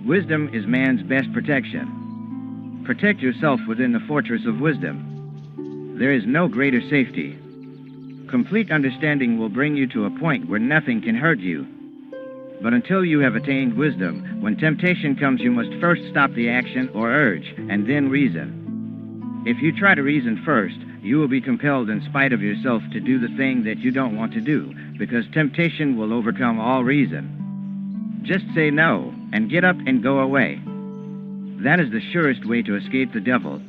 Wisdom is man's best protection. Protect yourself within the fortress of wisdom. There is no greater safety. Complete understanding will bring you to a point where nothing can hurt you. But until you have attained wisdom, when temptation comes, you must first stop the action or urge, and then reason. If you try to reason first, you will be compelled in spite of yourself to do the thing that you don't want to do, because temptation will overcome all reason. Just say no, and get up and go away. That is the surest way to escape the devil.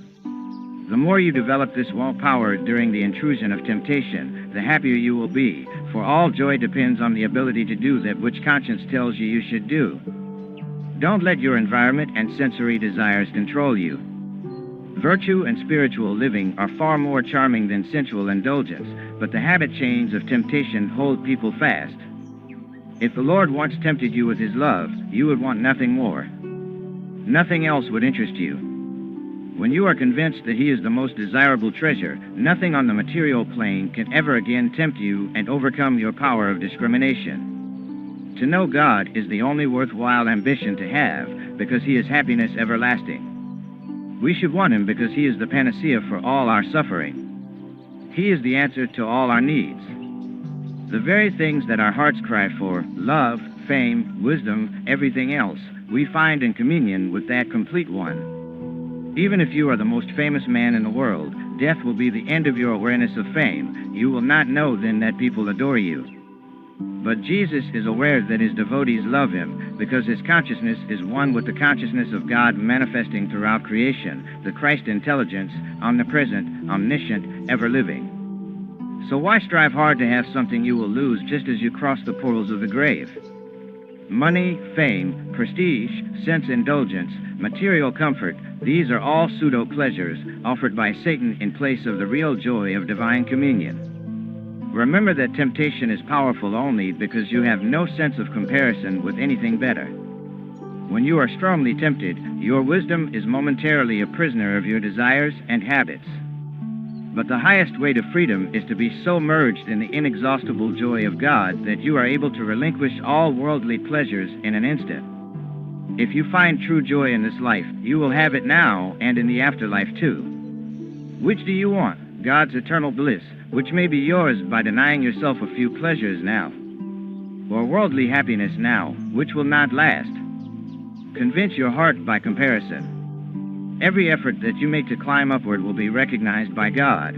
The more you develop this willpower during the intrusion of temptation, the happier you will be, for all joy depends on the ability to do that which conscience tells you should do. Don't let your environment and sensory desires control you. Virtue and spiritual living are far more charming than sensual indulgence, but the habit chains of temptation hold people fast. If the Lord once tempted you with his love, you would want nothing more. Nothing else would interest you. When you are convinced that he is the most desirable treasure, nothing on the material plane can ever again tempt you and overcome your power of discrimination. To know God is the only worthwhile ambition to have, because he is happiness everlasting. We should want him because he is the panacea for all our suffering. He is the answer to all our needs. The very things that our hearts cry for, love, fame, wisdom, everything else, we find in communion with that complete one. Even if you are the most famous man in the world, death will be the end of your awareness of fame. You will not know then that people adore you. But Jesus is aware that his devotees love him, because his consciousness is one with the consciousness of God manifesting throughout creation, the Christ intelligence, omnipresent, omniscient, ever-living. So why strive hard to have something you will lose just as you cross the portals of the grave? Money, fame, prestige, sense indulgence, material comfort, these are all pseudo-pleasures offered by Satan in place of the real joy of divine communion. Remember that temptation is powerful only because you have no sense of comparison with anything better. When you are strongly tempted, your wisdom is momentarily a prisoner of your desires and habits. But the highest way to freedom is to be so merged in the inexhaustible joy of God that you are able to relinquish all worldly pleasures in an instant. If you find true joy in this life, you will have it now and in the afterlife too. Which do you want? God's eternal bliss, which may be yours by denying yourself a few pleasures now, or worldly happiness now, which will not last? Convince your heart by comparison. Every effort that you make to climb upward will be recognized by God.